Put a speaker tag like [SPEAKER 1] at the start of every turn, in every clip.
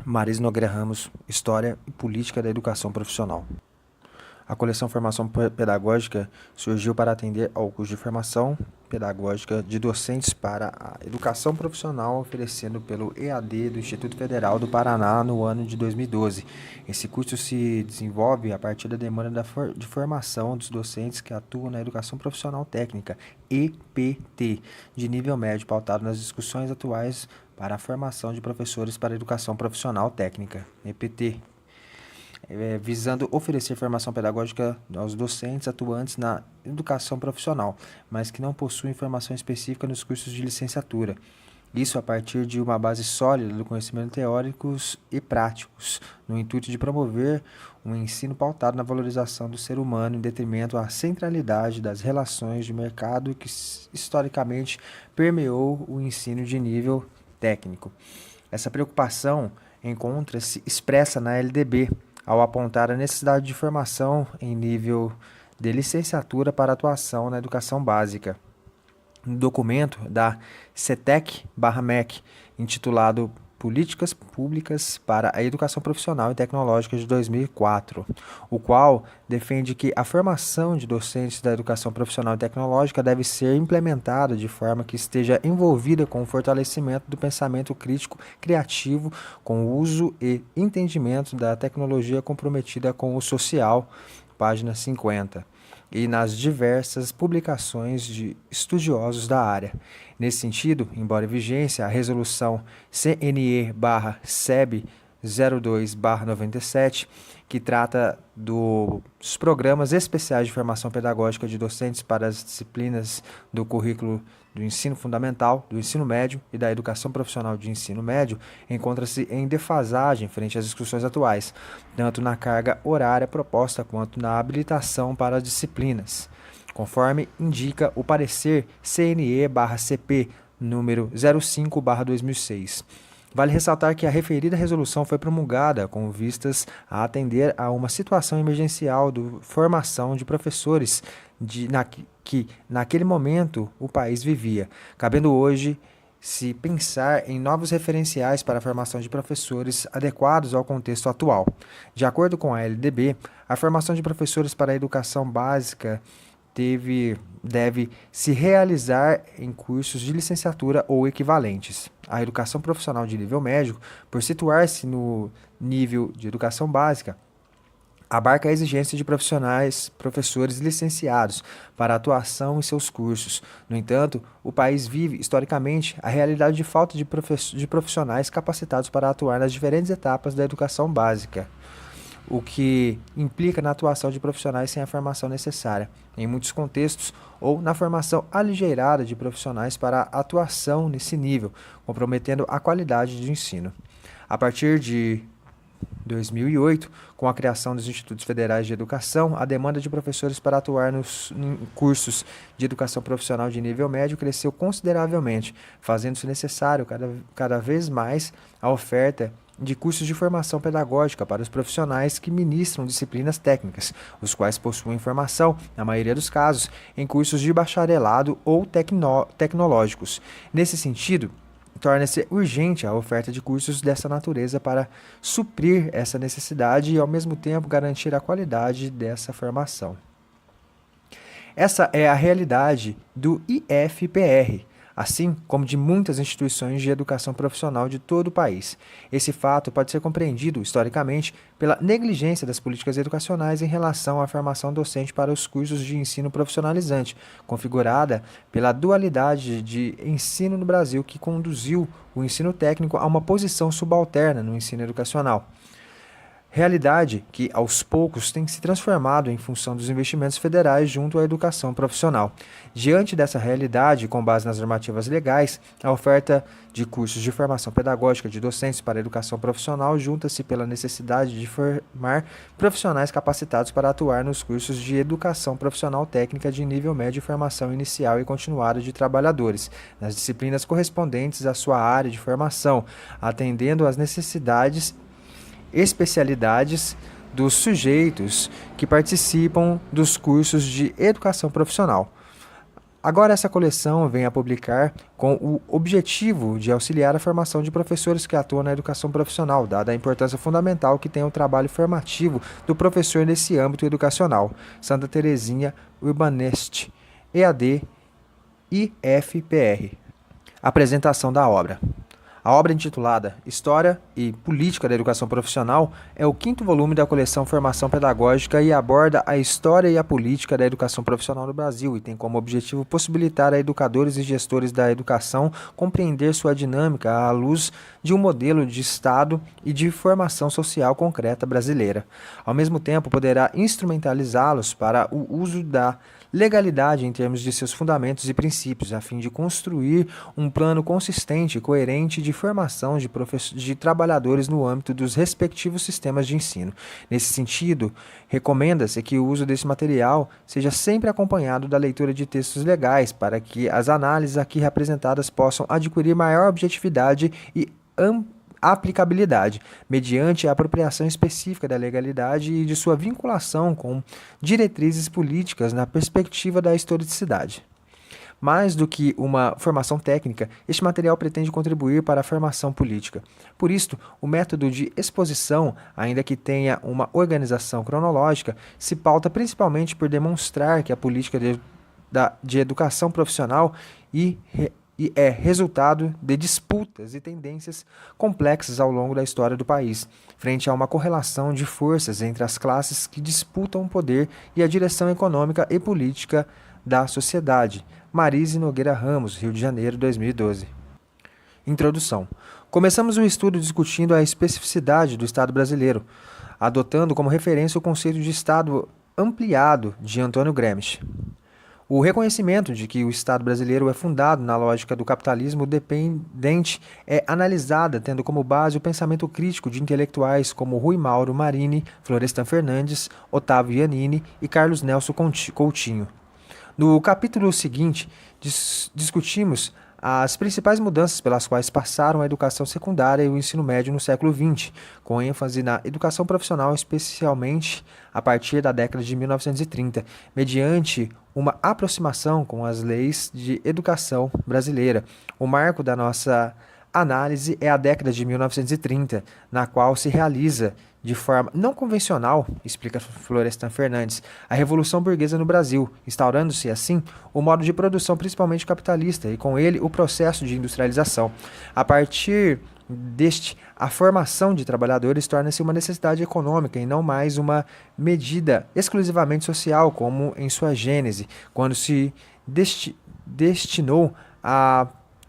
[SPEAKER 1] Marisa Nogueira Ramos, História e Política da Educação Profissional. A coleção Formação Pedagógica surgiu para atender ao curso de formação pedagógica de docentes para a educação profissional oferecido pelo EAD do Instituto Federal do Paraná no ano de 2012. Esse curso se desenvolve a partir da demanda de formação dos docentes que atuam na educação profissional técnica, EPT, de nível médio, pautado nas discussões atuais para a formação de professores para a educação profissional técnica, EPT. Visando oferecer formação pedagógica aos docentes atuantes na educação profissional, mas que não possuem formação específica nos cursos de licenciatura. Isso a partir de uma base sólida do conhecimento teóricos e práticos, no intuito de promover um ensino pautado na valorização do ser humano em detrimento à centralidade das relações de mercado que historicamente permeou o ensino de nível técnico. Essa preocupação encontra-se expressa na LDB, ao apontar a necessidade de formação em nível de licenciatura para atuação na educação básica. No documento da CETEC/MEC, intitulado Políticas Públicas para a Educação Profissional e Tecnológica de 2004, o qual defende que a formação de docentes da educação profissional e tecnológica deve ser implementada de forma que esteja envolvida com o fortalecimento do pensamento crítico criativo, com o uso e entendimento da tecnologia comprometida com o social, página 50. E nas diversas publicações de estudiosos da área. Nesse sentido, embora em vigência a resolução CNE/SEB 02/97, que trata dos programas especiais de formação pedagógica de docentes para as disciplinas do currículo do ensino fundamental, do ensino médio e da educação profissional de ensino médio, encontra-se em defasagem frente às discussões atuais, tanto na carga horária proposta quanto na habilitação para as disciplinas, conforme indica o parecer CNE/CP número 05/2006. Vale ressaltar que a referida resolução foi promulgada com vistas a atender a uma situação emergencial de formação de professores que, naquele momento, o país vivia, cabendo hoje se pensar em novos referenciais para a formação de professores adequados ao contexto atual. De acordo com a LDB, a formação de professores para a educação básica deve se realizar em cursos de licenciatura ou equivalentes. A educação profissional de nível médio, por situar-se no nível de educação básica, abarca a exigência de professores licenciados para atuação em seus cursos. No entanto, o país vive, historicamente, a realidade de falta de profissionais capacitados para atuar nas diferentes etapas da educação básica, o que implica na atuação de profissionais sem a formação necessária, em muitos contextos, ou na formação aligeirada de profissionais para a atuação nesse nível, comprometendo a qualidade de ensino. A partir de 2008, com a criação dos Institutos Federais de Educação, a demanda de professores para atuar em cursos de educação profissional de nível médio cresceu consideravelmente, fazendo-se necessário cada vez mais a oferta de cursos de formação pedagógica para os profissionais que ministram disciplinas técnicas, os quais possuem formação, na maioria dos casos, em cursos de bacharelado ou tecnológicos. Nesse sentido, torna-se urgente a oferta de cursos dessa natureza para suprir essa necessidade e, ao mesmo tempo, garantir a qualidade dessa formação. Essa é a realidade do IFPR, assim como de muitas instituições de educação profissional de todo o país. Esse fato pode ser compreendido, historicamente, pela negligência das políticas educacionais em relação à formação docente para os cursos de ensino profissionalizante, configurada pela dualidade de ensino no Brasil que conduziu o ensino técnico a uma posição subalterna no ensino educacional. Realidade que, aos poucos, tem se transformado em função dos investimentos federais junto à educação profissional. Diante dessa realidade, com base nas normativas legais, a oferta de cursos de formação pedagógica de docentes para a educação profissional junta-se pela necessidade de formar profissionais capacitados para atuar nos cursos de educação profissional técnica de nível médio e formação inicial e continuada de trabalhadores, nas disciplinas correspondentes à sua área de formação, atendendo às necessidades especialidades dos sujeitos que participam dos cursos de educação profissional. Agora, essa coleção vem a publicar com o objetivo de auxiliar a formação de professores que atuam na educação profissional, dada a importância fundamental que tem o trabalho formativo do professor nesse âmbito educacional. Santa Terezinha Urbanest, EAD IFPR. Apresentação da obra. A obra intitulada História e Política da Educação Profissional é o 5º volume da coleção Formação Pedagógica e aborda a história e a política da educação profissional no Brasil e tem como objetivo possibilitar a educadores e gestores da educação compreender sua dinâmica à luz de um modelo de Estado e de formação social concreta brasileira. Ao mesmo tempo, poderá instrumentalizá-los para o uso da legalidade em termos de seus fundamentos e princípios, a fim de construir um plano consistente e coerente de formação de trabalhadores no âmbito dos respectivos sistemas de ensino. Nesse sentido, recomenda-se que o uso desse material seja sempre acompanhado da leitura de textos legais, para que as análises aqui representadas possam adquirir maior objetividade e aplicabilidade, mediante a apropriação específica da legalidade e de sua vinculação com diretrizes políticas na perspectiva da historicidade. Mais do que uma formação técnica, este material pretende contribuir para a formação política. Por isto, o método de exposição, ainda que tenha uma organização cronológica, se pauta principalmente por demonstrar que a política de educação profissional é resultado de disputas e tendências complexas ao longo da história do país, frente a uma correlação de forças entre as classes que disputam o poder e a direção econômica e política da sociedade. Marise Nogueira Ramos, Rio de Janeiro, 2012. Introdução. Começamos o estudo discutindo a especificidade do Estado brasileiro, adotando como referência o conceito de Estado ampliado de Antônio Gramsci. O reconhecimento de que o Estado brasileiro é fundado na lógica do capitalismo dependente é analisada tendo como base o pensamento crítico de intelectuais como Rui Mauro Marini, Florestan Fernandes, Otávio Iannini e Carlos Nelson Coutinho. No capítulo seguinte, discutimos as principais mudanças pelas quais passaram a educação secundária e o ensino médio no século XX, com ênfase na educação profissional, especialmente a partir da década de 1930, mediante uma aproximação com as leis de educação brasileira. O marco da nossa análise é a década de 1930, na qual se realiza de forma não convencional, explica Florestan Fernandes, a Revolução Burguesa no Brasil, instaurando-se, assim, o modo de produção principalmente capitalista e, com ele, o processo de industrialização. A partir deste, a formação de trabalhadores torna-se uma necessidade econômica e não mais uma medida exclusivamente social, como em sua gênese, quando se destinou a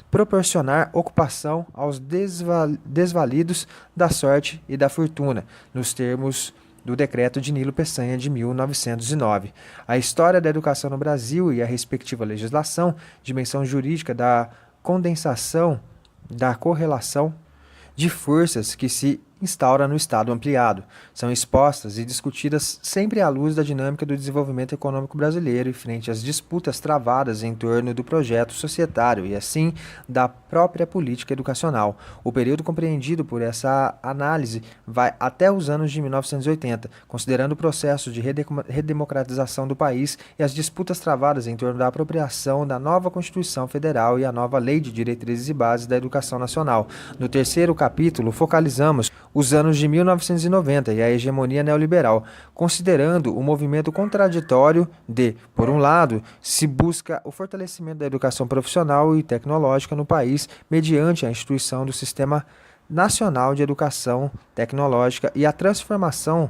[SPEAKER 1] proporcionar ocupação aos desvalidos da sorte e da fortuna, nos termos do decreto de Nilo Peçanha de 1909. A história da educação no Brasil e a respectiva legislação, dimensão jurídica da condensação, da correlação de forças que se instaura no Estado ampliado. São expostas e discutidas sempre à luz da dinâmica do desenvolvimento econômico brasileiro e frente às disputas travadas em torno do projeto societário e, assim, da própria política educacional. O período compreendido por essa análise vai até os anos de 1980, considerando o processo de redemocratização do país e as disputas travadas em torno da apropriação da nova Constituição Federal e a nova Lei de Diretrizes e Bases da Educação Nacional. No terceiro capítulo, focalizamos os anos de 1990 e a hegemonia neoliberal, considerando o movimento contraditório de, por um lado, se busca o fortalecimento da educação profissional e tecnológica no país mediante a instituição do Sistema Nacional de Educação Tecnológica e a transformação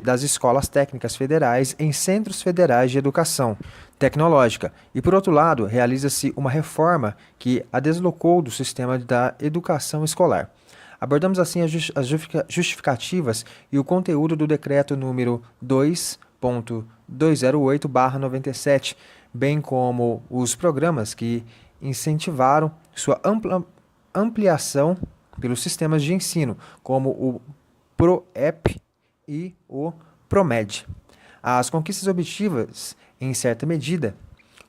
[SPEAKER 1] das escolas técnicas federais em centros federais de educação tecnológica. E, por outro lado, realiza-se uma reforma que a deslocou do sistema da educação escolar. Abordamos assim as justificativas e o conteúdo do decreto número 2.208/97, bem como os programas que incentivaram sua ampliação pelos sistemas de ensino, como o PROEP e o PROMED. As conquistas obtidas, em certa medida,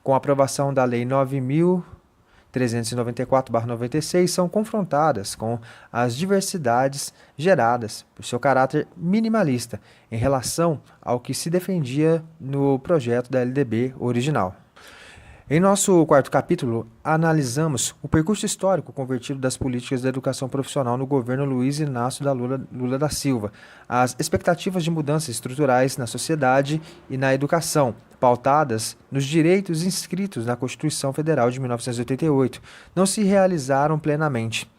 [SPEAKER 1] com a aprovação da Lei 9.394/96, são confrontadas com as diversidades geradas por seu caráter minimalista em relação ao que se defendia no projeto da LDB original. Em nosso quarto capítulo, analisamos o percurso histórico convertido das políticas da educação profissional no governo Luiz Inácio Lula da Silva, as expectativas de mudanças estruturais na sociedade e na educação, pautadas nos direitos inscritos na Constituição Federal de 1988, não se realizaram plenamente.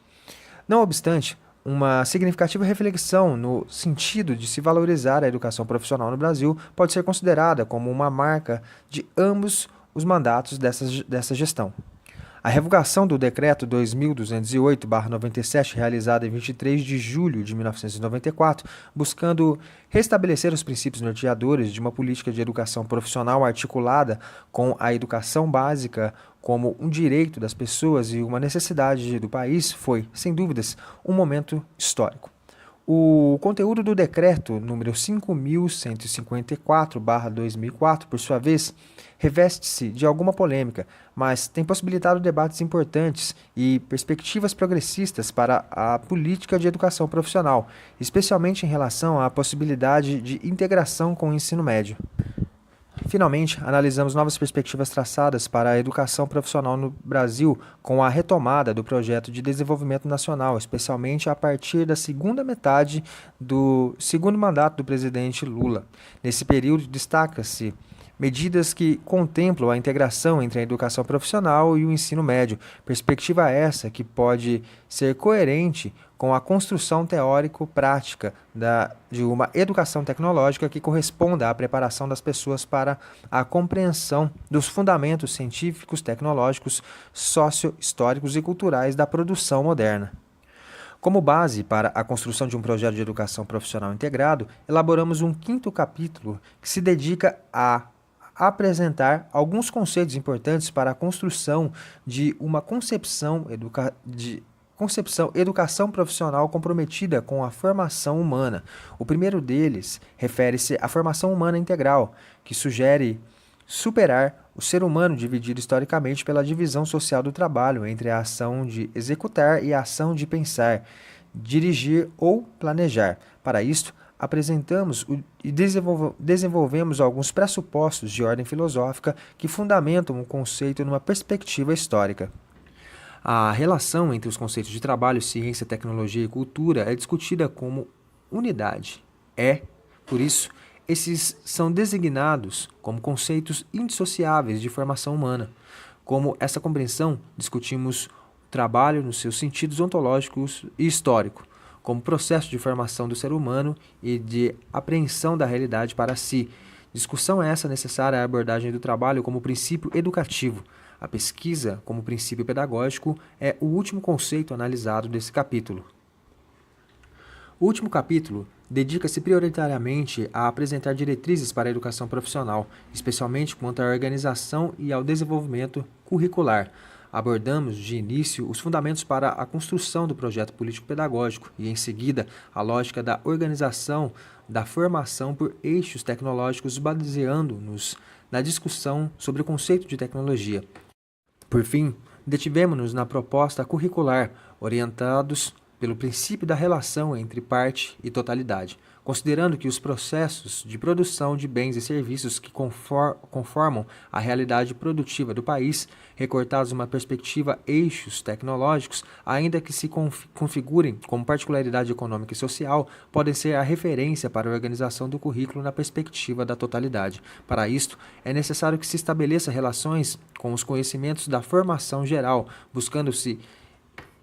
[SPEAKER 1] Não obstante, uma significativa reflexão no sentido de se valorizar a educação profissional no Brasil pode ser considerada como uma marca de ambos os mandatos dessa gestão. A revogação do Decreto 2208/97, realizada em 23 de julho de 1994, buscando restabelecer os princípios norteadores de uma política de educação profissional articulada com a educação básica como um direito das pessoas e uma necessidade do país, foi, sem dúvidas, um momento histórico. O conteúdo do decreto número 5.154/2004, por sua vez, reveste-se de alguma polêmica, mas tem possibilitado debates importantes e perspectivas progressistas para a política de educação profissional, especialmente em relação à possibilidade de integração com o ensino médio. Finalmente, analisamos novas perspectivas traçadas para a educação profissional no Brasil com a retomada do projeto de desenvolvimento nacional, especialmente a partir da segunda metade do segundo mandato do presidente Lula. Nesse período, destaca-se medidas que contemplam a integração entre a educação profissional e o ensino médio, perspectiva essa que pode ser coerente com a construção teórico-prática de uma educação tecnológica que corresponda à preparação das pessoas para a compreensão dos fundamentos científicos, tecnológicos, socio-históricos e culturais da produção moderna. Como base para a construção de um projeto de educação profissional integrado, elaboramos um quinto capítulo que se dedica a apresentar alguns conceitos importantes para a construção de uma concepção educação profissional comprometida com a formação humana. O primeiro deles refere-se à formação humana integral, que sugere superar o ser humano dividido historicamente pela divisão social do trabalho entre a ação de executar e a ação de pensar, dirigir ou planejar. Para isto, apresentamos e desenvolvemos alguns pressupostos de ordem filosófica que fundamentam o conceito numa perspectiva histórica. A relação entre os conceitos de trabalho, ciência, tecnologia e cultura é discutida como unidade. Por isso, esses são designados como conceitos indissociáveis de formação humana. Como essa compreensão, discutimos o trabalho nos seus sentidos ontológicos e histórico, como processo de formação do ser humano e de apreensão da realidade para si. Discussão essa necessária à abordagem do trabalho como princípio educativo. A pesquisa, como princípio pedagógico, é o último conceito analisado desse capítulo. O último capítulo dedica-se prioritariamente a apresentar diretrizes para a educação profissional, especialmente quanto à organização e ao desenvolvimento curricular. Abordamos, de início, os fundamentos para a construção do projeto político-pedagógico e, em seguida, a lógica da organização da formação por eixos tecnológicos, baseando-nos na discussão sobre o conceito de tecnologia. Por fim, detivemos-nos na proposta curricular, orientados pelo princípio da relação entre parte e totalidade, considerando que os processos de produção de bens e serviços que conformam a realidade produtiva do país, recortados uma perspectiva eixos tecnológicos, ainda que se configurem como particularidade econômica e social, podem ser a referência para a organização do currículo na perspectiva da totalidade. Para isto, é necessário que se estabeleça relações com os conhecimentos da formação geral, buscando-se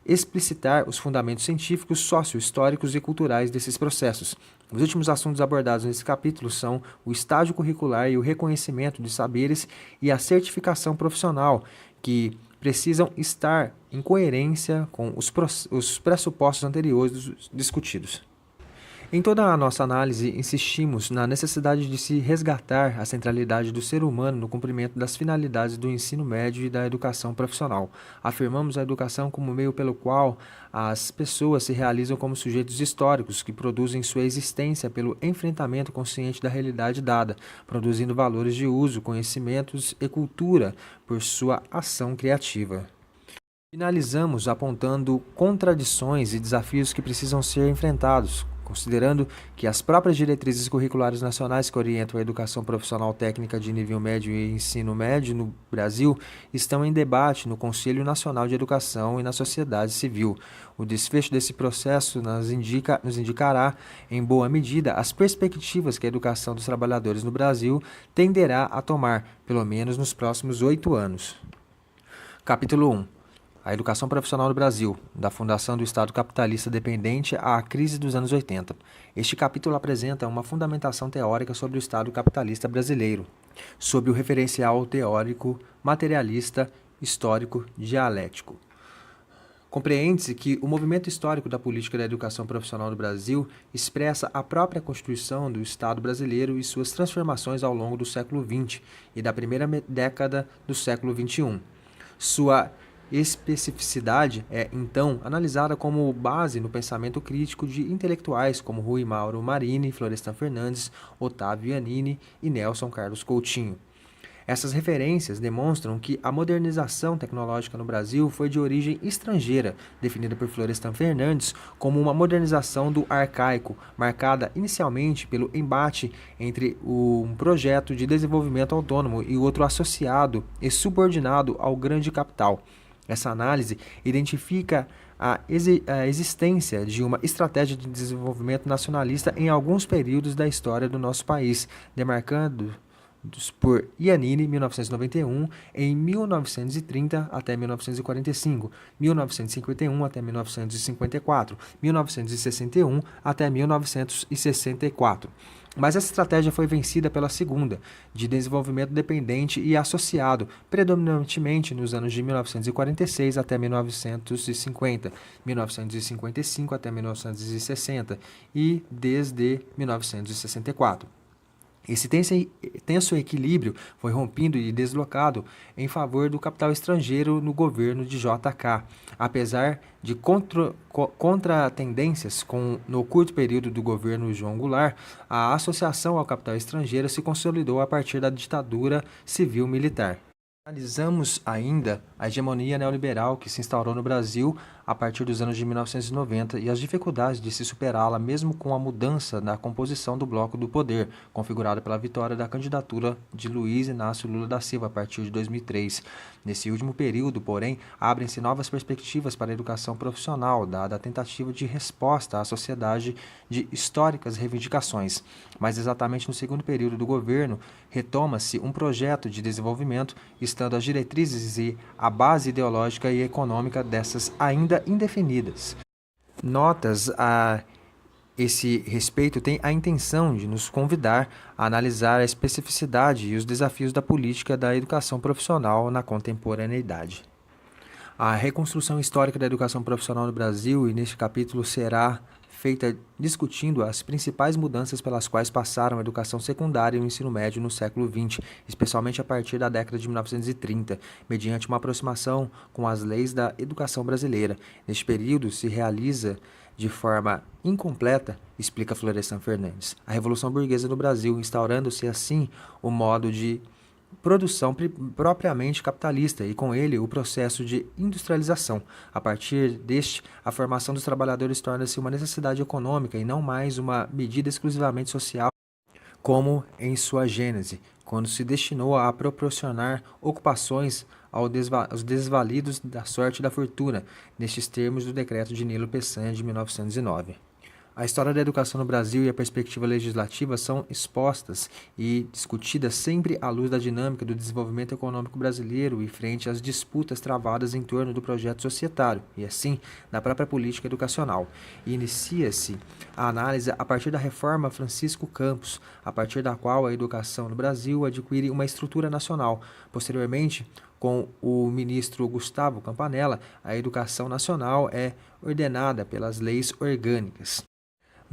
[SPEAKER 1] explicitar os fundamentos científicos, socio-históricos e culturais desses processos. Os últimos assuntos abordados nesse capítulo são o estágio curricular e o reconhecimento de saberes e a certificação profissional, que precisam estar em coerência com os pressupostos anteriores discutidos. Em toda a nossa análise, insistimos na necessidade de se resgatar a centralidade do ser humano no cumprimento das finalidades do ensino médio e da educação profissional. Afirmamos a educação como meio pelo qual as pessoas se realizam como sujeitos históricos que produzem sua existência pelo enfrentamento consciente da realidade dada, produzindo valores de uso, conhecimentos e cultura por sua ação criativa. Finalizamos apontando contradições e desafios que precisam ser enfrentados, considerando que as próprias diretrizes curriculares nacionais que orientam a educação profissional técnica de nível médio e ensino médio no Brasil estão em debate no Conselho Nacional de Educação e na sociedade civil. O desfecho desse processo nos indicará, em boa medida, as perspectivas que a educação dos trabalhadores no Brasil tenderá a tomar, pelo menos nos próximos 8 anos. Capítulo 1. A educação profissional no Brasil, da fundação do Estado capitalista dependente à crise dos anos 80. Este capítulo apresenta uma fundamentação teórica sobre o Estado capitalista brasileiro, sob o referencial teórico, materialista, histórico, dialético. Compreende-se que o movimento histórico da política da educação profissional no Brasil expressa a própria constituição do Estado brasileiro e suas transformações ao longo do século XX e da primeira década do século XXI. Sua especificidade é, então, analisada como base no pensamento crítico de intelectuais como Rui Mauro Marini, Florestan Fernandes, Otávio Iannini e Nelson Carlos Coutinho. Essas referências demonstram que a modernização tecnológica no Brasil foi de origem estrangeira, definida por Florestan Fernandes como uma modernização do arcaico, marcada inicialmente pelo embate entre um projeto de desenvolvimento autônomo e outro associado e subordinado ao grande capital. Essa análise identifica a existência de uma estratégia de desenvolvimento nacionalista em alguns períodos da história do nosso país, demarcando por Iannini, 1991, em 1930 até 1945, 1951 até 1954, 1961 até 1964. Mas essa estratégia foi vencida pela segunda, de desenvolvimento dependente e associado, predominantemente nos anos de 1946 até 1950, 1955 até 1960 e desde 1964. Esse tenso equilíbrio foi rompido e deslocado em favor do capital estrangeiro no governo de JK, apesar de contratendências no curto período do governo João Goulart. A associação ao capital estrangeiro se consolidou a partir da ditadura civil-militar. Analisamos ainda a hegemonia neoliberal que se instaurou no Brasil a partir dos anos de 1990 e as dificuldades de se superá-la mesmo com a mudança na composição do bloco do poder, configurada pela vitória da candidatura de Luiz Inácio Lula da Silva a partir de 2003. Nesse último período, porém, abrem-se novas perspectivas para a educação profissional, dada a tentativa de resposta à sociedade de históricas reivindicações. Mas exatamente no segundo período do governo, retoma-se um projeto de desenvolvimento, estando as diretrizes e a base ideológica e econômica dessas ainda indefinidas. Notas a esse respeito têm a intenção de nos convidar a analisar a especificidade e os desafios da política da educação profissional na contemporaneidade. A reconstrução histórica da educação profissional no Brasil, e neste capítulo será feita discutindo as principais mudanças pelas quais passaram a educação secundária e o ensino médio no século XX, especialmente a partir da década de 1930, mediante uma aproximação com as leis da educação brasileira. Neste período se realiza de forma incompleta, explica Florestan Fernandes, a Revolução Burguesa no Brasil, instaurando-se assim o modo de produção propriamente capitalista e com ele o processo de industrialização. A partir deste, a formação dos trabalhadores torna-se uma necessidade econômica e não mais uma medida exclusivamente social, como em sua gênese, quando se destinou a proporcionar ocupações aos desvalidos da sorte e da fortuna, nestes termos do decreto de Nilo Peçanha de 1909. A história da educação no Brasil e a perspectiva legislativa são expostas e discutidas sempre à luz da dinâmica do desenvolvimento econômico brasileiro e frente às disputas travadas em torno do projeto societário e, assim, da própria política educacional. E inicia-se a análise a partir da reforma Francisco Campos, a partir da qual a educação no Brasil adquire uma estrutura nacional. Posteriormente, com o ministro Gustavo Campanella, a educação nacional é ordenada pelas leis orgânicas.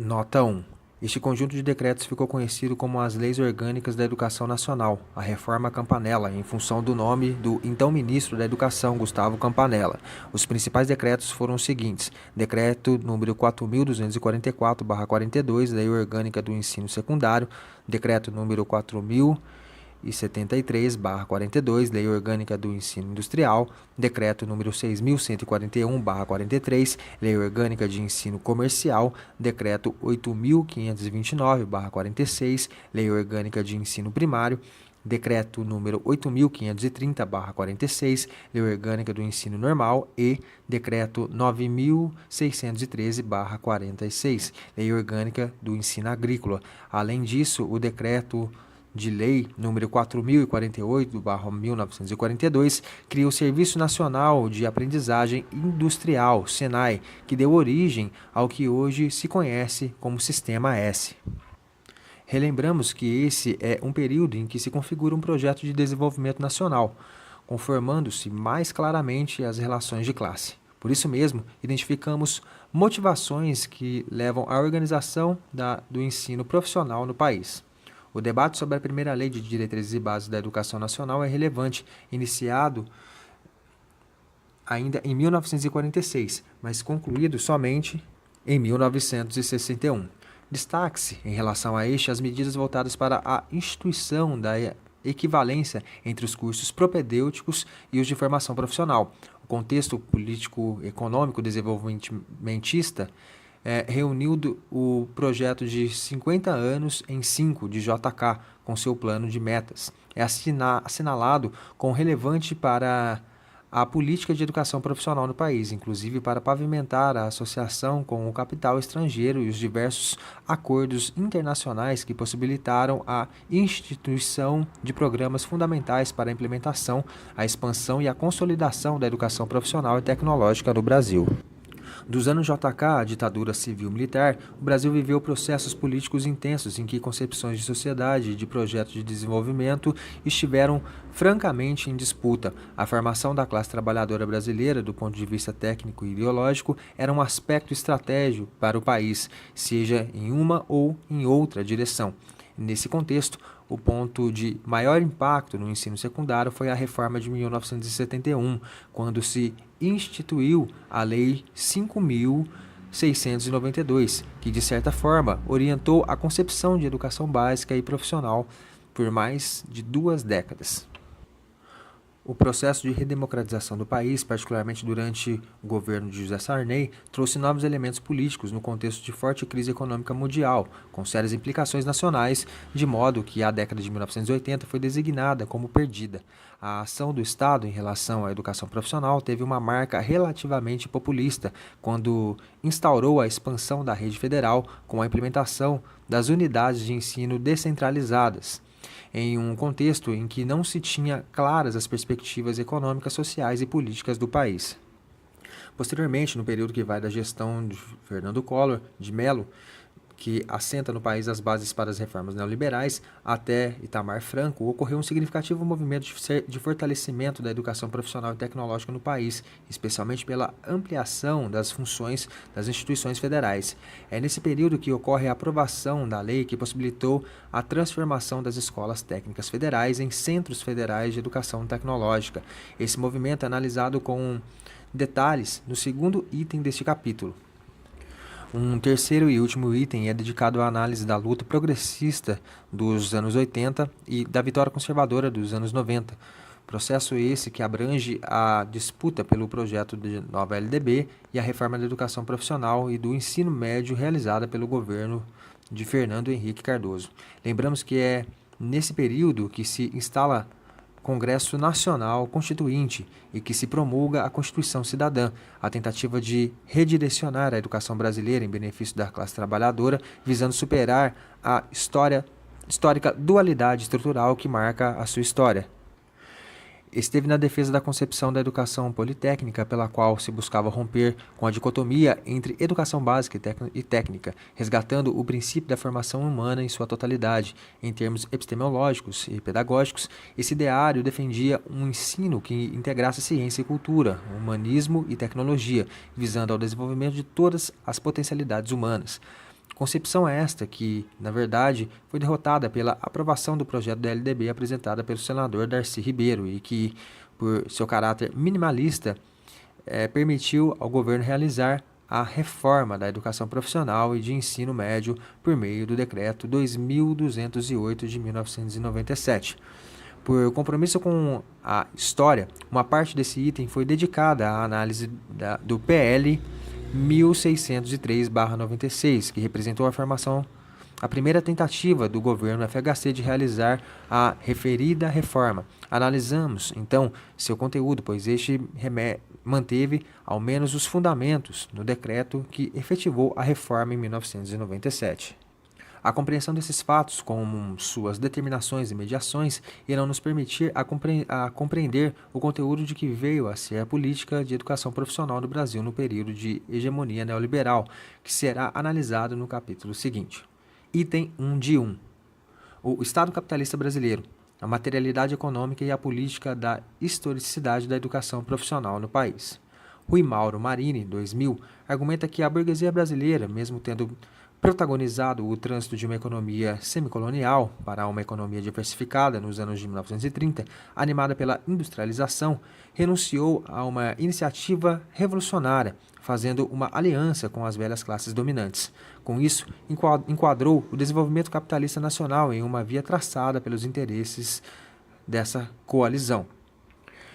[SPEAKER 1] Nota 1. Este conjunto de decretos ficou conhecido como as Leis Orgânicas da Educação Nacional, a Reforma Campanella, em função do nome do então ministro da Educação, Gustavo Campanella. Os principais decretos foram os seguintes: Decreto número 4.244/42, Lei Orgânica do Ensino Secundário, Decreto número 4.000 6.073/42, Lei Orgânica do Ensino Industrial, Decreto número 6.141/43, Lei Orgânica de Ensino Comercial, Decreto 8.529/46, Lei Orgânica de Ensino Primário, Decreto número 8.530/46, Lei Orgânica do Ensino Normal e Decreto 9.613/46, Lei Orgânica do Ensino Agrícola. Além disso, o Decreto de Lei número 4.048/1942 cria o Serviço Nacional de Aprendizagem Industrial, SENAI, que deu origem ao que hoje se conhece como Sistema S. Relembramos que esse é um período em que se configura um projeto de desenvolvimento nacional, conformando-se mais claramente as relações de classe. Por isso mesmo, identificamos motivações que levam à organização do ensino profissional no país. O debate sobre a primeira Lei de Diretrizes e Bases da Educação Nacional é relevante, iniciado ainda em 1946, mas concluído somente em 1961. Destaque-se, em relação a este, as medidas voltadas para a instituição da equivalência entre os cursos propedêuticos e os de formação profissional. O contexto político-econômico desenvolvimentista reuniu o projeto de 50 anos em 5 de JK, com seu plano de metas. É assinalado como relevante para a política de educação profissional no país, inclusive para pavimentar a associação com o capital estrangeiro e os diversos acordos internacionais que possibilitaram a instituição de programas fundamentais para a implementação, a expansão e a consolidação da educação profissional e tecnológica no Brasil. Dos anos JK, a ditadura civil-militar, o Brasil viveu processos políticos intensos em que concepções de sociedade e de projetos de desenvolvimento estiveram francamente em disputa. A formação da classe trabalhadora brasileira, do ponto de vista técnico e ideológico, era um aspecto estratégico para o país, seja em uma ou em outra direção. Nesse contexto, o ponto de maior impacto no ensino secundário foi a reforma de 1971, quando se instituiu a Lei 5.692, que, de certa forma, orientou a concepção de educação básica e profissional por mais de 2 décadas. O processo de redemocratização do país, particularmente durante o governo de José Sarney, trouxe novos elementos políticos no contexto de forte crise econômica mundial, com sérias implicações nacionais, de modo que a década de 1980 foi designada como perdida. A ação do Estado em relação à educação profissional teve uma marca relativamente populista, quando instaurou a expansão da rede federal com a implementação das unidades de ensino descentralizadas, em um contexto em que não se tinha claras as perspectivas econômicas, sociais e políticas do país. Posteriormente, no período que vai da gestão de Fernando Collor de Mello, que assenta no país as bases para as reformas neoliberais, até Itamar Franco, ocorreu um significativo movimento de fortalecimento da educação profissional e tecnológica no país, especialmente pela ampliação das funções das instituições federais. É nesse período que ocorre a aprovação da lei que possibilitou a transformação das escolas técnicas federais em centros federais de educação tecnológica. Esse movimento é analisado com detalhes no segundo item deste capítulo. Um terceiro e último item é dedicado à análise da luta progressista dos anos 80 e da vitória conservadora dos anos 90. Processo esse que abrange a disputa pelo projeto de nova LDB e a reforma da educação profissional e do ensino médio realizada pelo governo de Fernando Henrique Cardoso. Lembramos que é nesse período que se instala Congresso Nacional Constituinte e que se promulga a Constituição Cidadã, a tentativa de redirecionar a educação brasileira em benefício da classe trabalhadora, visando superar a histórica dualidade estrutural que marca a sua história. Esteve na defesa da concepção da educação politécnica, pela qual se buscava romper com a dicotomia entre educação básica e técnica, resgatando o princípio da formação humana em sua totalidade. Em termos epistemológicos e pedagógicos, esse ideário defendia um ensino que integrasse ciência e cultura, humanismo e tecnologia, visando ao desenvolvimento de todas as potencialidades humanas. Concepção esta que, na verdade, foi derrotada pela aprovação do projeto da LDB apresentada pelo senador Darcy Ribeiro e que, por seu caráter minimalista, permitiu ao governo realizar a reforma da educação profissional e de ensino médio por meio do Decreto 2208 de 1997. Por compromisso com a história, uma parte desse item foi dedicada à análise do PL 1603/96, que representou a primeira tentativa do governo FHC de realizar a referida reforma. Analisamos, então, seu conteúdo, pois este manteve, ao menos, os fundamentos no decreto que efetivou a reforma em 1997. A compreensão desses fatos, com suas determinações e mediações, irão nos permitir a compreender o conteúdo de que veio a ser a política de educação profissional do Brasil no período de hegemonia neoliberal, que será analisado no capítulo seguinte. Item 1 de 1. O Estado capitalista brasileiro, a materialidade econômica e a política da historicidade da educação profissional no país. Rui Mauro Marini, 2000, argumenta que a burguesia brasileira, mesmo tendo protagonizado o trânsito de uma economia semicolonial para uma economia diversificada nos anos de 1930, animada pela industrialização, renunciou a uma iniciativa revolucionária, fazendo uma aliança com as velhas classes dominantes. Com isso, enquadrou o desenvolvimento capitalista nacional em uma via traçada pelos interesses dessa coalizão,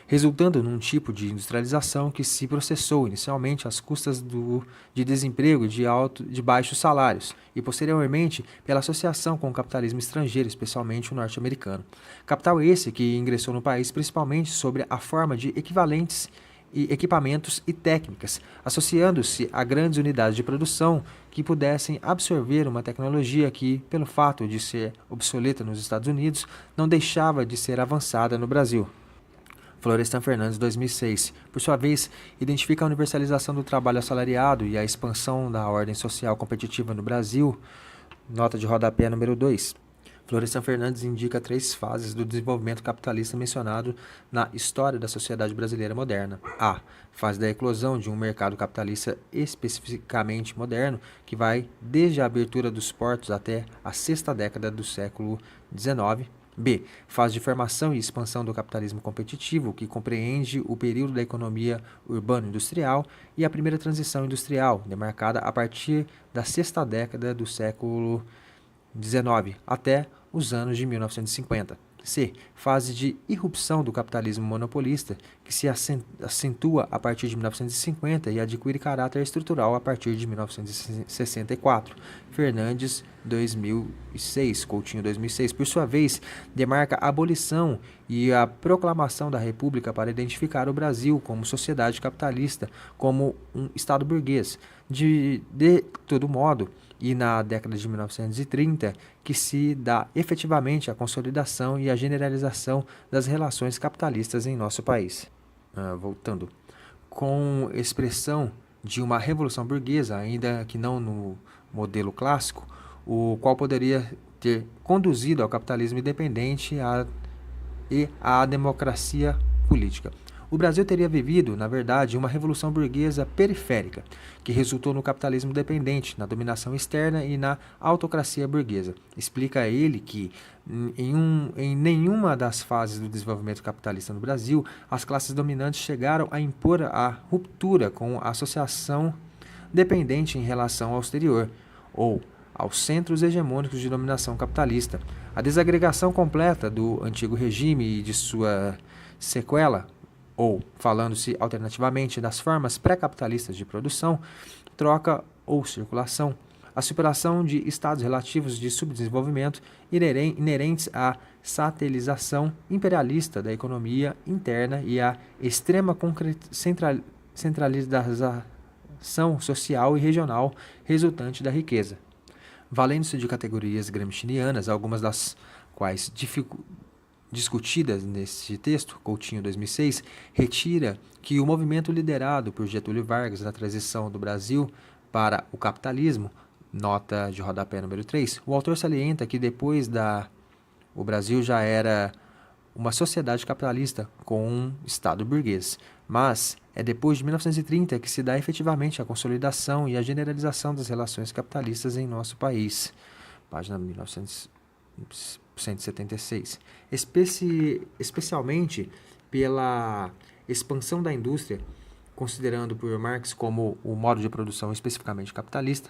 [SPEAKER 1] resultando num tipo de industrialização que se processou inicialmente às custas de desemprego de baixos salários e posteriormente pela associação com o capitalismo estrangeiro, especialmente o norte-americano. Capital esse que ingressou no país principalmente sobre a forma de equivalentes e equipamentos e técnicas, associando-se a grandes unidades de produção que pudessem absorver uma tecnologia que, pelo fato de ser obsoleta nos Estados Unidos, não deixava de ser avançada no Brasil. Florestan Fernandes, 2006. Por sua vez, identifica a universalização do trabalho assalariado e a expansão da ordem social competitiva no Brasil. Nota de rodapé número 2. Florestan Fernandes indica 3 fases do desenvolvimento capitalista mencionado na história da sociedade brasileira moderna. A. Fase da eclosão de um mercado capitalista especificamente moderno, que vai desde a abertura dos portos até a sexta década do século XIX. B. Fase de formação e expansão do capitalismo competitivo, que compreende o período da economia urbano-industrial e a primeira transição industrial, demarcada a partir da sexta década do século XIX até os anos de 1950. C. Fase de irrupção do capitalismo monopolista, que se acentua a partir de 1950 e adquire caráter estrutural a partir de 1964. Fernandes, 2006, Coutinho, 2006. Por sua vez, demarca a abolição e a proclamação da República para identificar o Brasil como sociedade capitalista, como um Estado burguês. De todo modo, e na década de 1930, que se dá efetivamente a consolidação e a generalização das relações capitalistas em nosso país. Voltando, com expressão de uma revolução burguesa, ainda que não no modelo clássico, o qual poderia ter conduzido ao capitalismo independente e à democracia política. O Brasil teria vivido, na verdade, uma revolução burguesa periférica, que resultou no capitalismo dependente, na dominação externa e na autocracia burguesa. Explica ele que, em nenhuma das fases do desenvolvimento capitalista no Brasil, as classes dominantes chegaram a impor a ruptura com a associação dependente em relação ao exterior, ou aos centros hegemônicos de dominação capitalista. A desagregação completa do antigo regime e de sua sequela, ou, falando-se alternativamente das formas pré-capitalistas de produção, troca ou circulação, a superação de estados relativos de subdesenvolvimento inerentes à satelização imperialista da economia interna e à extrema centralização social e regional resultante da riqueza. Valendo-se de categorias gramscianas, algumas das quais discutidas neste texto, Coutinho 2006, retira que o movimento liderado por Getúlio Vargas na transição do Brasil para o capitalismo, nota de rodapé número 3, o autor salienta que depois o Brasil já era uma sociedade capitalista com um Estado burguês, mas é depois de 1930 que se dá efetivamente a consolidação e a generalização das relações capitalistas em nosso país. Página 1976. Especialmente pela expansão da indústria considerando por Marx como o modo de produção especificamente capitalista,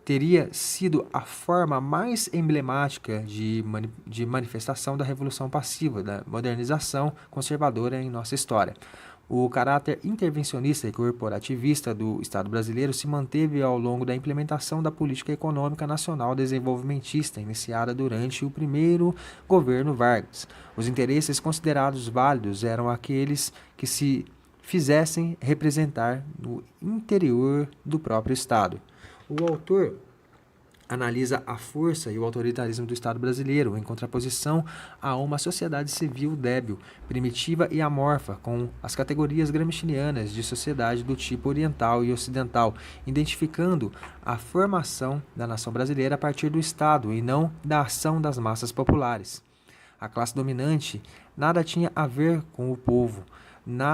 [SPEAKER 1] teria sido a forma mais emblemática de manifestação da revolução passiva, da modernização conservadora em nossa história. O caráter intervencionista e corporativista do Estado brasileiro se manteve ao longo da implementação da política econômica nacional desenvolvimentista iniciada durante o primeiro governo Vargas. Os interesses considerados válidos eram aqueles que se fizessem representar no interior do próprio Estado. O autor analisa a força e o autoritarismo do Estado brasileiro em contraposição a uma sociedade civil débil, primitiva e amorfa, com as categorias gramscianas de sociedade do tipo oriental e ocidental, identificando a formação da nação brasileira a partir do Estado e não da ação das massas populares. A classe dominante nada tinha a ver com o povo,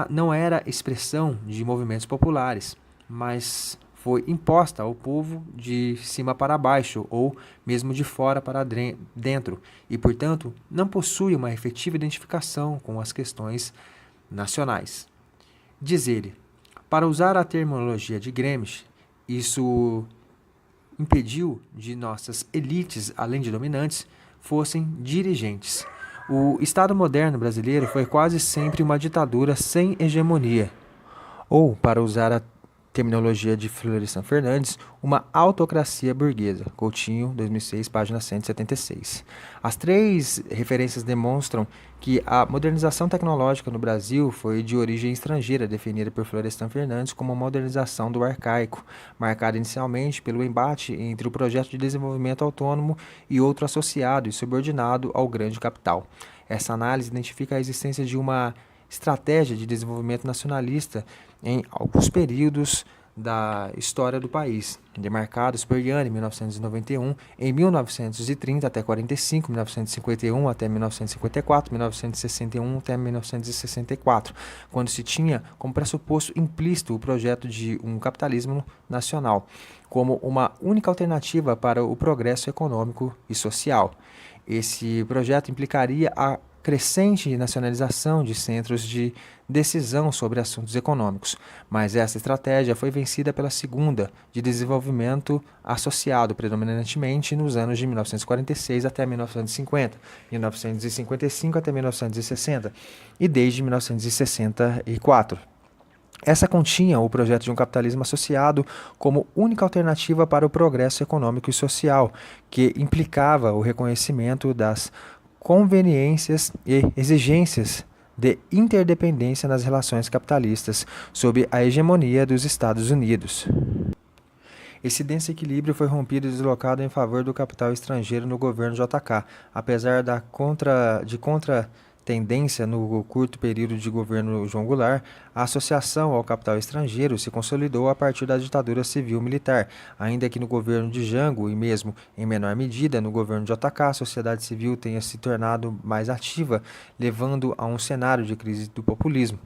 [SPEAKER 1] não era expressão de movimentos populares, mas foi imposta ao povo de cima para baixo ou mesmo de fora para dentro e, portanto, não possui uma efetiva identificação com as questões nacionais. Diz ele, para usar a terminologia de Gramsci, isso impediu de nossas elites, além de dominantes, fossem dirigentes. O Estado moderno brasileiro foi quase sempre uma ditadura sem hegemonia, ou, para usar a terminologia de Florestan Fernandes, uma autocracia burguesa. Coutinho, 2006, página 176. As três referências demonstram que a modernização tecnológica no Brasil foi de origem estrangeira, definida por Florestan Fernandes como a modernização do arcaico, marcada inicialmente pelo embate entre o projeto de desenvolvimento autônomo e outro associado e subordinado ao grande capital. Essa análise identifica a existência de uma estratégia de desenvolvimento nacionalista em alguns períodos da história do país, demarcados por Yanni, 1991, em 1930 até 45, 1951 até 1954, 1961 até 1964, quando se tinha como pressuposto implícito o projeto de um capitalismo nacional, como uma única alternativa para o progresso econômico e social. Esse projeto implicaria a crescente nacionalização de centros de decisão sobre assuntos econômicos, mas essa estratégia foi vencida pela segunda, de desenvolvimento associado predominantemente nos anos de 1946 até 1950, 1955 até 1960 e desde 1964. Essa continha o projeto de um capitalismo associado como única alternativa para o progresso econômico e social, que implicava o reconhecimento das conveniências e exigências de interdependência nas relações capitalistas sob a hegemonia dos Estados Unidos. Esse denso equilíbrio foi rompido e deslocado em favor do capital estrangeiro no governo JK, apesar da tendência no curto período de governo João Goulart, a associação ao capital estrangeiro se consolidou a partir da ditadura civil-militar, ainda que no governo de Jango e mesmo, em menor medida, no governo de JK, a sociedade civil tenha se tornado mais ativa, levando a um cenário de crise do populismo.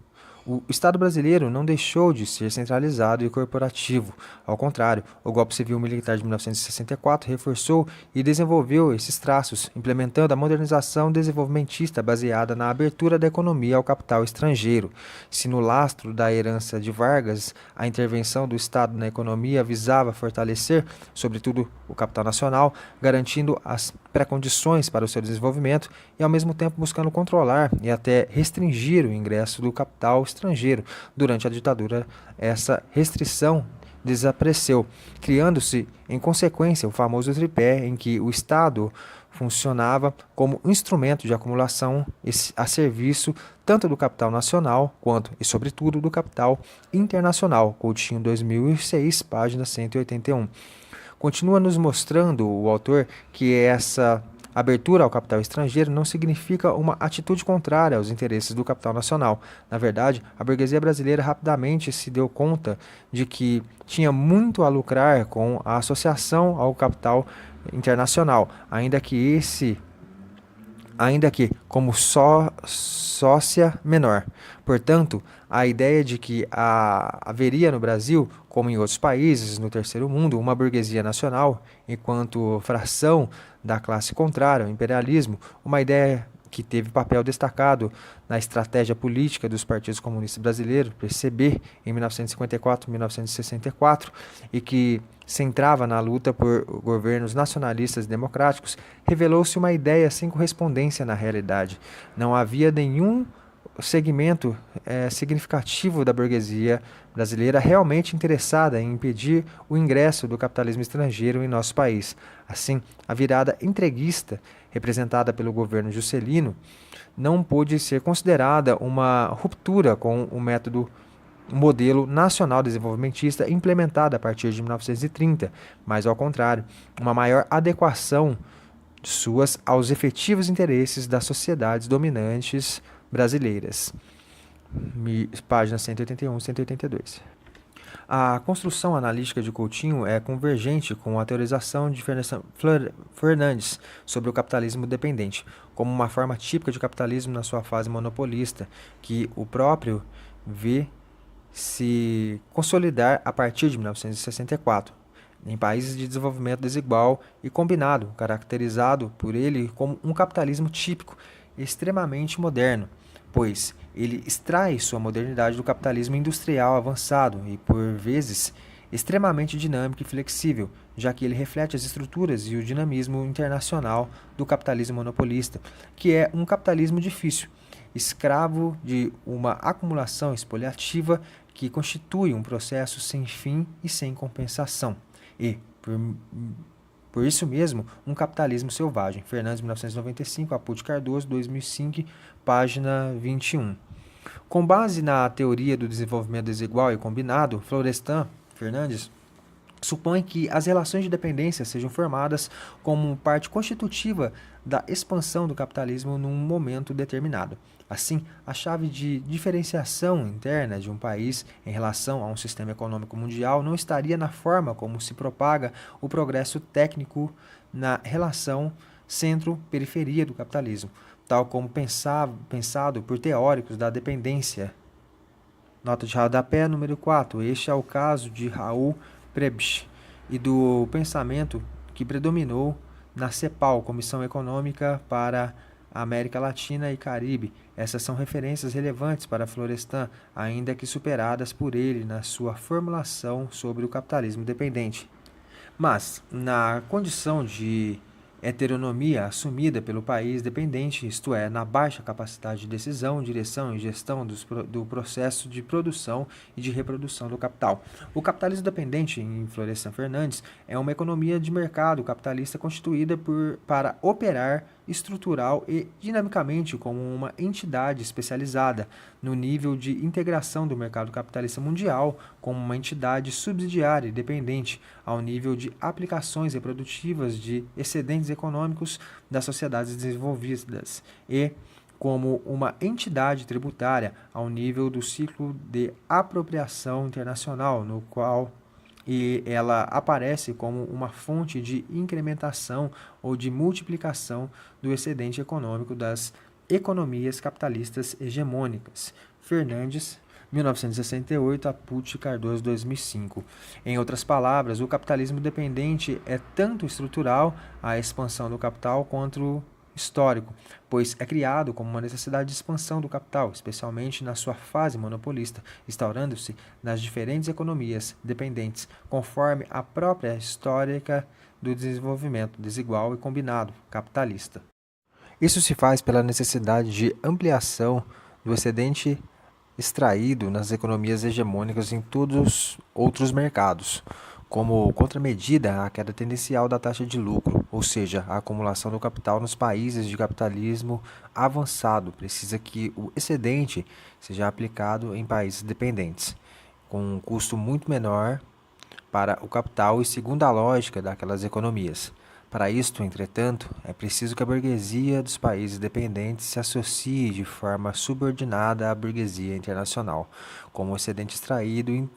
[SPEAKER 1] O Estado brasileiro não deixou de ser centralizado e corporativo. Ao contrário, o golpe civil-militar de 1964 reforçou e desenvolveu esses traços, implementando a modernização desenvolvimentista baseada na abertura da economia ao capital estrangeiro. Se no lastro da herança de Vargas, a intervenção do Estado na economia visava fortalecer, sobretudo, o capital nacional, garantindo as pré-condições para o seu desenvolvimento e, ao mesmo tempo, buscando controlar e até restringir o ingresso do capital estrangeiro. Durante a ditadura, essa restrição desapareceu, criando-se, em consequência, o famoso tripé em que o Estado funcionava como instrumento de acumulação a serviço tanto do capital nacional quanto, e sobretudo, do capital internacional. Coutinho, 2006, página 181. Continua nos mostrando o autor que essa abertura ao capital estrangeiro não significa uma atitude contrária aos interesses do capital nacional. Na verdade, a burguesia brasileira rapidamente se deu conta de que tinha muito a lucrar com a associação ao capital internacional, ainda que como sócia menor. Portanto, a ideia de que haveria no Brasil, como em outros países no terceiro mundo, uma burguesia nacional, enquanto fração da classe contrária ao imperialismo, uma ideia que teve papel destacado na estratégia política dos partidos comunistas brasileiros, PCB, em 1954 e 1964, e que centrava na luta por governos nacionalistas e democráticos, revelou-se uma ideia sem correspondência na realidade. Não havia nenhum segmento significativo da burguesia brasileira realmente interessada em impedir o ingresso do capitalismo estrangeiro em nosso país. Assim, a virada entreguista, representada pelo governo Juscelino, não pôde ser considerada uma ruptura com o modelo nacional desenvolvimentista implementado a partir de 1930, mas, ao contrário, uma maior adequação suas aos efetivos interesses das sociedades dominantes brasileiras. Páginas 181 e 182. A construção analítica de Coutinho é convergente com a teorização de Fernandes sobre o capitalismo dependente, como uma forma típica de capitalismo na sua fase monopolista, que o próprio vê se consolidar a partir de 1964, em países de desenvolvimento desigual e combinado, caracterizado por ele como um capitalismo típico, extremamente moderno, pois ele extrai sua modernidade do capitalismo industrial avançado e, por vezes, extremamente dinâmico e flexível, já que ele reflete as estruturas e o dinamismo internacional do capitalismo monopolista, que é um capitalismo difícil, escravo de uma acumulação expoliativa que constitui um processo sem fim e sem compensação. E, por isso mesmo, um capitalismo selvagem. Fernandes, 1995, Apud Cardoso, 2005, página 21. Com base na teoria do desenvolvimento desigual e combinado, Florestan, Fernandes, supõe que as relações de dependência sejam formadas como parte constitutiva da expansão do capitalismo num momento determinado. Assim, a chave de diferenciação interna de um país em relação a um sistema econômico mundial não estaria na forma como se propaga o progresso técnico na relação centro-periferia do capitalismo, tal como pensado por teóricos da dependência. Nota de rodapé número 4. Este é o caso de Raul Prebisch e do pensamento que predominou na CEPAL, Comissão Econômica para a América Latina e Caribe. Essas são referências relevantes para Florestan, ainda que superadas por ele na sua formulação sobre o capitalismo dependente. Mas, na condição de heteronomia assumida pelo país dependente, isto é, na baixa capacidade de decisão, direção e gestão do processo de produção e de reprodução do capital. O capitalismo dependente, em Florestan Fernandes, é uma economia de mercado capitalista constituída para operar estrutural e dinamicamente como uma entidade especializada no nível de integração do mercado capitalista mundial como uma entidade subsidiária e dependente ao nível de aplicações reprodutivas de excedentes econômicos das sociedades desenvolvidas e como uma entidade tributária ao nível do ciclo de apropriação internacional, no qual ela aparece como uma fonte de incrementação ou de multiplicação do excedente econômico das economias capitalistas hegemônicas. Fernandes, 1968, Apud Cardoso, 2005. Em outras palavras, o capitalismo dependente é tanto estrutural, a expansão do capital, quanto histórico, pois é criado como uma necessidade de expansão do capital, especialmente na sua fase monopolista, instaurando-se nas diferentes economias dependentes, conforme a própria histórica do desenvolvimento desigual e combinado capitalista. Isso se faz pela necessidade de ampliação do excedente extraído nas economias hegemônicas em todos os outros mercados, como contramedida à queda tendencial da taxa de lucro, ou seja, a acumulação do capital nos países de capitalismo avançado precisa que o excedente seja aplicado em países dependentes, com um custo muito menor para o capital e segundo a lógica daquelas economias. Para isto, entretanto, é preciso que a burguesia dos países dependentes se associe de forma subordinada à burguesia internacional, como o excedente extraído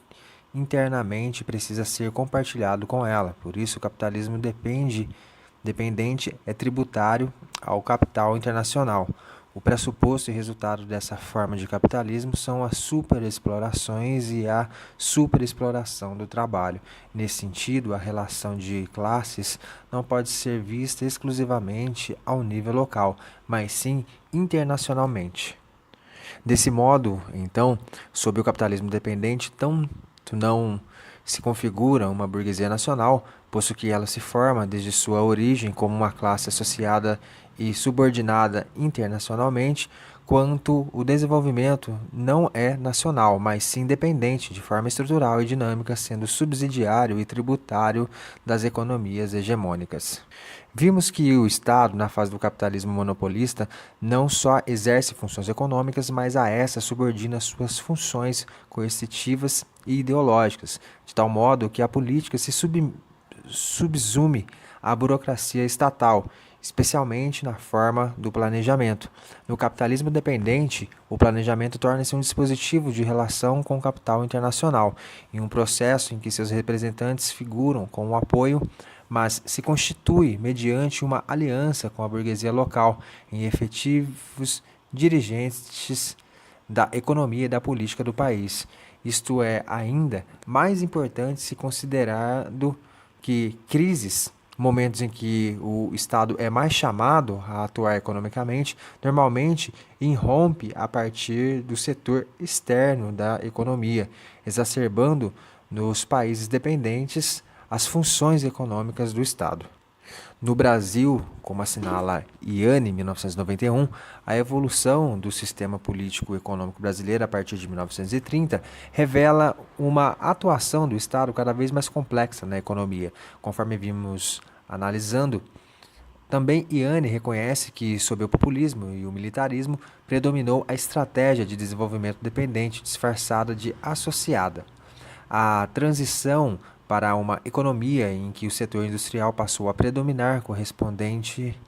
[SPEAKER 1] internamente precisa ser compartilhado com ela. Por isso, o capitalismo dependente é tributário ao capital internacional, O pressuposto e resultado dessa forma de capitalismo são as superexplorações e a superexploração do trabalho. Nesse sentido, a relação de classes não pode ser vista exclusivamente ao nível local, mas sim internacionalmente. Desse modo, então, sob o capitalismo dependente, não se configura uma burguesia nacional, posto que ela se forma desde sua origem como uma classe associada e subordinada internacionalmente, quanto o desenvolvimento não é nacional, mas sim dependente de forma estrutural e dinâmica, sendo subsidiário e tributário das economias hegemônicas. Vimos que o Estado, na fase do capitalismo monopolista, não só exerce funções econômicas, mas a essas subordina suas funções coercitivas e ideológicas, de tal modo que a política se subsume à burocracia estatal, especialmente na forma do planejamento. No capitalismo dependente, o planejamento torna-se um dispositivo de relação com o capital internacional, em um processo em que seus representantes figuram com o apoio, mas se constitui mediante uma aliança com a burguesia local, em efetivos dirigentes da economia e da política do país. Isto é ainda mais importante se considerado que crises, momentos em que o Estado é mais chamado a atuar economicamente, normalmente irrompe a partir do setor externo da economia, exacerbando nos países dependentes as funções econômicas do Estado. No Brasil, como assinala Iane, em 1991, a evolução do sistema político-econômico brasileiro a partir de 1930 revela uma atuação do Estado cada vez mais complexa na economia. Conforme vimos analisando, também Iane reconhece que, sob o populismo e o militarismo, predominou a estratégia de desenvolvimento dependente disfarçada de associada. A transição para uma economia em que o setor industrial passou a predominar, correspondente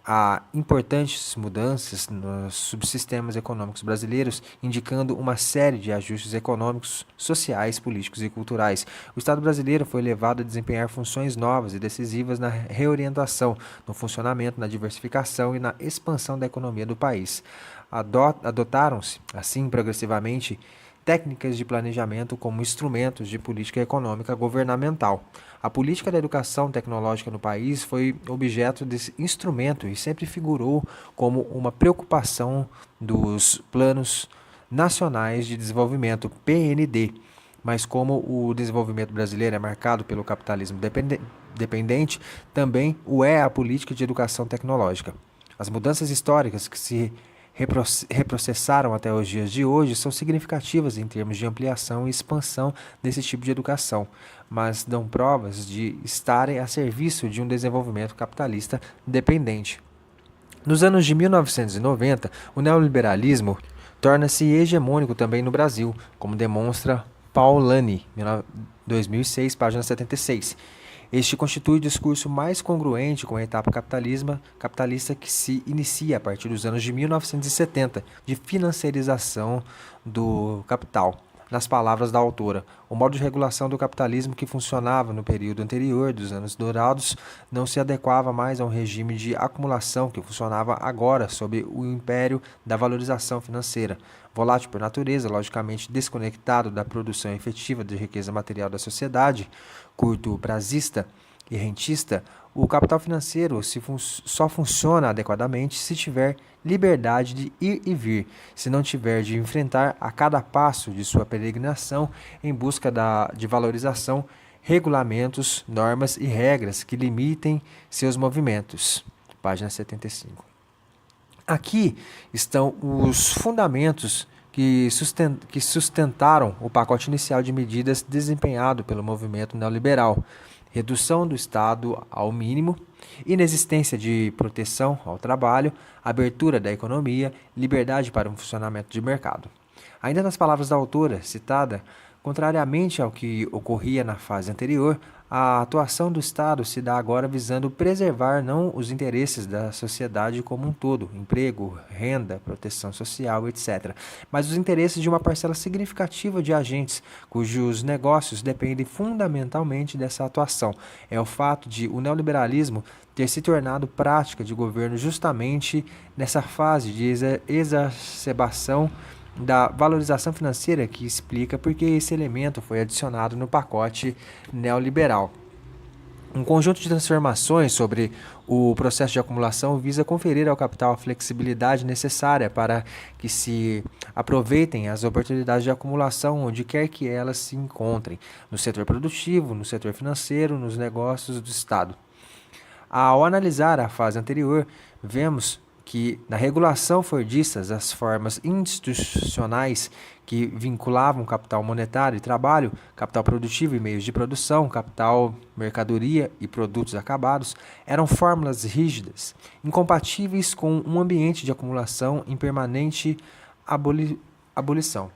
[SPEAKER 1] a importantes mudanças nos subsistemas econômicos brasileiros, indicando uma série de ajustes econômicos, sociais, políticos e culturais. O Estado brasileiro foi levado a desempenhar funções novas e decisivas na reorientação, no funcionamento, na diversificação e na expansão da economia do país. Adotaram-se, assim, progressivamente, técnicas de planejamento como instrumentos de política econômica governamental. A política da educação tecnológica no país foi objeto desse instrumento e sempre figurou como uma preocupação dos Planos Nacionais de Desenvolvimento, PND. Mas como o desenvolvimento brasileiro é marcado pelo capitalismo dependente, também o é a política de educação tecnológica. As mudanças históricas que se reprocessaram até os dias de hoje são significativas em termos de ampliação e expansão desse tipo de educação, mas dão provas de estarem a serviço de um desenvolvimento capitalista dependente. Nos anos de 1990, o neoliberalismo torna-se hegemônico também no Brasil, como demonstra Paulani, 2006, página 76. Este constitui o discurso mais congruente com a etapa capitalista que se inicia a partir dos anos de 1970, de financiarização do capital. Nas palavras da autora, o modo de regulação do capitalismo que funcionava no período anterior dos anos dourados não se adequava mais a um regime de acumulação que funcionava agora sob o império da valorização financeira. Volátil por natureza, logicamente desconectado da produção efetiva de riqueza material da sociedade, curto-prazista e rentista, o capital financeiro só funciona adequadamente se tiver liberdade de ir e vir, se não tiver de enfrentar a cada passo de sua peregrinação em busca de valorização, regulamentos, normas e regras que limitem seus movimentos. Página 75. Aqui estão os fundamentos que sustentaram o pacote inicial de medidas desempenhado pelo movimento neoliberal: redução do Estado ao mínimo, inexistência de proteção ao trabalho, abertura da economia, liberdade para um funcionamento de mercado. Ainda nas palavras da autora citada, contrariamente ao que ocorria na fase anterior, A atuação do Estado se dá agora visando preservar não os interesses da sociedade como um todo, emprego, renda, proteção social, etc., mas os interesses de uma parcela significativa de agentes cujos negócios dependem fundamentalmente dessa atuação. É o fato de o neoliberalismo ter se tornado prática de governo justamente nessa fase de exacerbação da valorização financeira que explica por que esse elemento foi adicionado no pacote neoliberal. Um conjunto de transformações sobre o processo de acumulação visa conferir ao capital a flexibilidade necessária para que se aproveitem as oportunidades de acumulação onde quer que elas se encontrem, no setor produtivo, no setor financeiro, nos negócios do Estado. Ao analisar a fase anterior, vemos que na regulação fordistas as formas institucionais que vinculavam capital monetário e trabalho, capital produtivo e meios de produção, capital, mercadoria e produtos acabados, eram fórmulas rígidas, incompatíveis com um ambiente de acumulação em permanente abolição.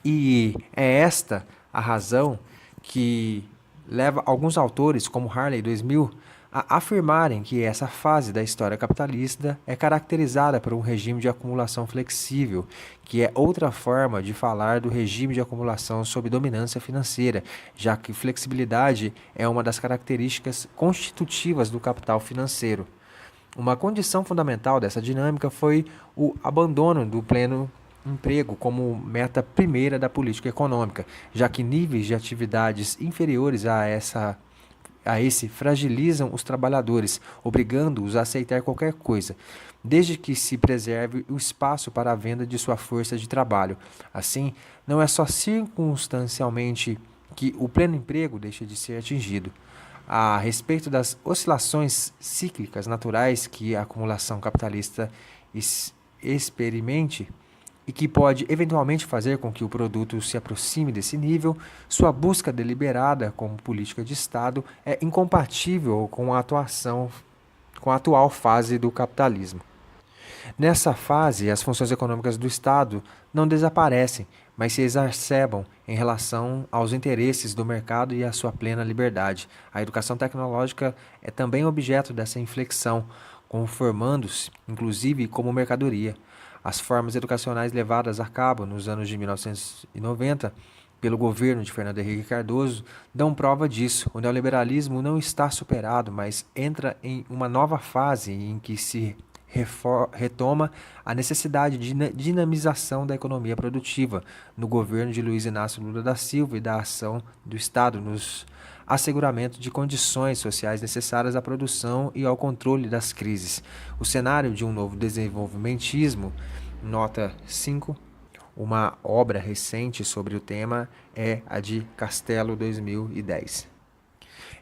[SPEAKER 1] E é esta a razão que leva alguns autores, como Harley 2000, a afirmarem que essa fase da história capitalista é caracterizada por um regime de acumulação flexível, que é outra forma de falar do regime de acumulação sob dominância financeira, já que flexibilidade é uma das características constitutivas do capital financeiro. Uma condição fundamental dessa dinâmica foi o abandono do pleno emprego como meta primeira da política econômica, já que níveis de atividades inferiores a esse fragilizam os trabalhadores, obrigando-os a aceitar qualquer coisa, desde que se preserve o espaço para a venda de sua força de trabalho. Assim, não é só circunstancialmente que o pleno emprego deixa de ser atingido. A respeito das oscilações cíclicas naturais que a acumulação capitalista experimente, e que pode eventualmente fazer com que o produto se aproxime desse nível, sua busca deliberada como política de Estado é incompatível com a atual fase do capitalismo. Nessa fase, as funções econômicas do Estado não desaparecem, mas se exacerbam em relação aos interesses do mercado e à sua plena liberdade. A educação tecnológica é também objeto dessa inflexão, conformando-se, inclusive, como mercadoria. As formas educacionais levadas a cabo nos anos de 1990 pelo governo de Fernando Henrique Cardoso dão prova disso. O neoliberalismo não está superado, mas entra em uma nova fase em que se retoma a necessidade de dinamização da economia produtiva no governo de Luiz Inácio Lula da Silva e da ação do Estado nos asseguramento de condições sociais necessárias à produção e ao controle das crises. O cenário de um novo desenvolvimentismo, nota 5, uma obra recente sobre o tema é a de Castelo 2010.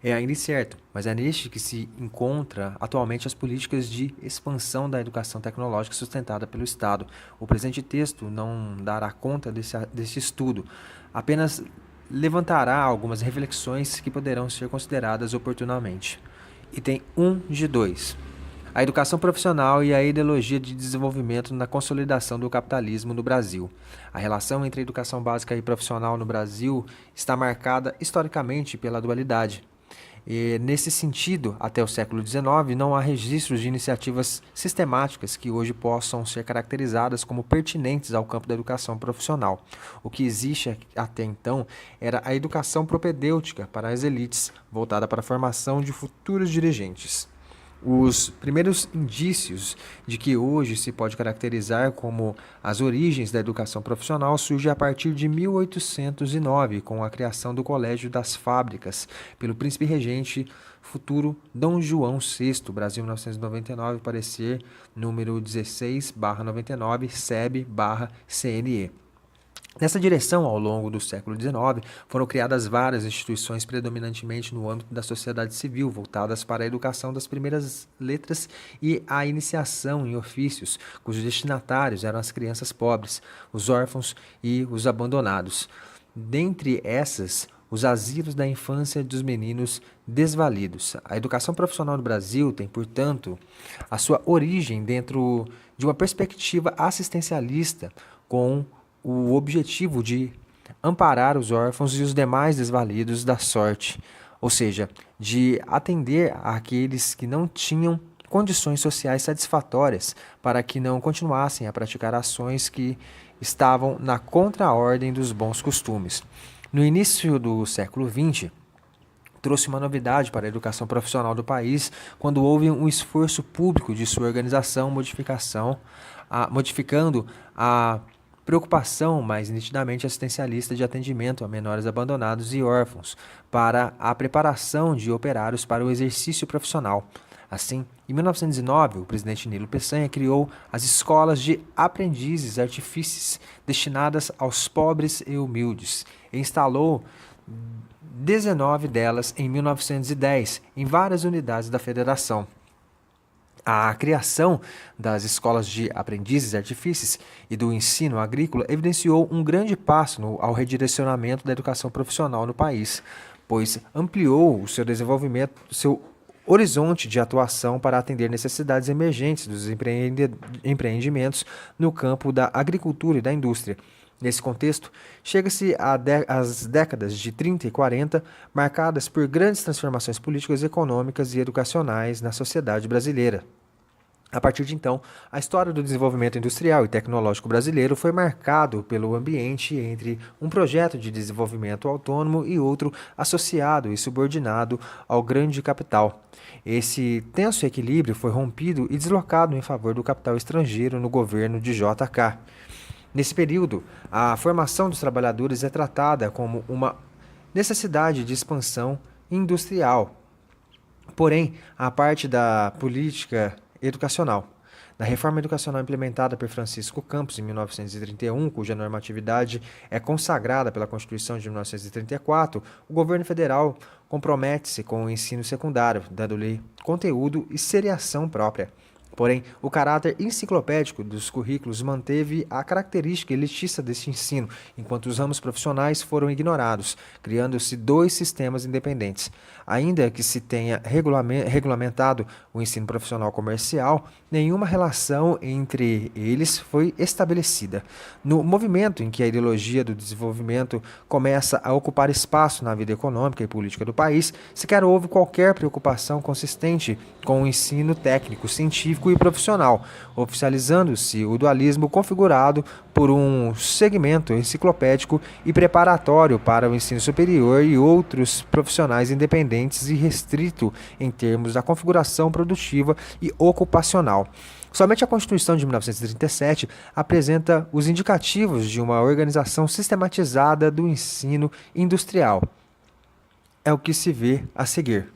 [SPEAKER 1] É ainda incerto, mas é neste que se encontra atualmente as políticas de expansão da educação tecnológica sustentada pelo Estado. O presente texto não dará conta desse estudo, apenas levantará algumas reflexões que poderão ser consideradas oportunamente. Item 1 de 2. A educação profissional e a ideologia de desenvolvimento na consolidação do capitalismo no Brasil. A relação entre a educação básica e profissional no Brasil está marcada historicamente pela dualidade. E, nesse sentido, até o século XIX, não há registros de iniciativas sistemáticas que hoje possam ser caracterizadas como pertinentes ao campo da educação profissional. O que existe até então era a educação propedêutica para as elites, voltada para a formação de futuros dirigentes. Os primeiros indícios de que hoje se pode caracterizar como as origens da educação profissional surgem a partir de 1809, com a criação do Colégio das Fábricas, pelo príncipe regente futuro Dom João VI, Brasil 1999, parecer número 16/99, SEB/CNE. Nessa direção, ao longo do século XIX, foram criadas várias instituições predominantemente no âmbito da sociedade civil, voltadas para a educação das primeiras letras e a iniciação em ofícios, cujos destinatários eram as crianças pobres, os órfãos e os abandonados. Dentre essas, os asilos da infância e dos meninos desvalidos. A educação profissional no Brasil tem, portanto, a sua origem dentro de uma perspectiva assistencialista, com o objetivo de amparar os órfãos e os demais desvalidos da sorte, ou seja, de atender àqueles que não tinham condições sociais satisfatórias para que não continuassem a praticar ações que estavam na contraordem dos bons costumes. No início do século XX, trouxe uma novidade para a educação profissional do país quando houve um esforço público de sua organização, modificando a preocupação mais nitidamente assistencialista de atendimento a menores abandonados e órfãos para a preparação de operários para o exercício profissional. Assim, em 1909, o presidente Nilo Peçanha criou as escolas de aprendizes artífices destinadas aos pobres e humildes e instalou 19 delas em 1910 em várias unidades da federação. A criação das escolas de aprendizes artífices e do ensino agrícola evidenciou um grande passo ao redirecionamento da educação profissional no país, pois ampliou o seu desenvolvimento, seu horizonte de atuação para atender necessidades emergentes dos empreendimentos no campo da agricultura e da indústria. Nesse contexto, chega-se às décadas de 30 e 40, marcadas por grandes transformações políticas, econômicas e educacionais na sociedade brasileira. A partir de então, a história do desenvolvimento industrial e tecnológico brasileiro foi marcado pelo ambiente entre um projeto de desenvolvimento autônomo e outro associado e subordinado ao grande capital. Esse tenso equilíbrio foi rompido e deslocado em favor do capital estrangeiro no governo de JK. Nesse período, a formação dos trabalhadores é tratada como uma necessidade de expansão industrial. Porém, a parte da política educacional. Na reforma educacional implementada por Francisco Campos em 1931, cuja normatividade é consagrada pela Constituição de 1934, o governo federal compromete-se com o ensino secundário, dando-lhe conteúdo e seriação própria. Porém, o caráter enciclopédico dos currículos manteve a característica elitista deste ensino, enquanto os ramos profissionais foram ignorados, criando-se dois sistemas independentes. Ainda que se tenha regulamentado o ensino profissional comercial, nenhuma relação entre eles foi estabelecida. No movimento em que a ideologia do desenvolvimento começa a ocupar espaço na vida econômica e política do país, sequer houve qualquer preocupação consistente com o ensino técnico, científico e profissional, oficializando-se o dualismo configurado por um segmento enciclopédico e preparatório para o ensino superior e outros profissionais independentes e restrito em termos da configuração produtiva e ocupacional. Somente a Constituição de 1937 apresenta os indicativos de uma organização sistematizada do ensino industrial. É o que se vê a seguir.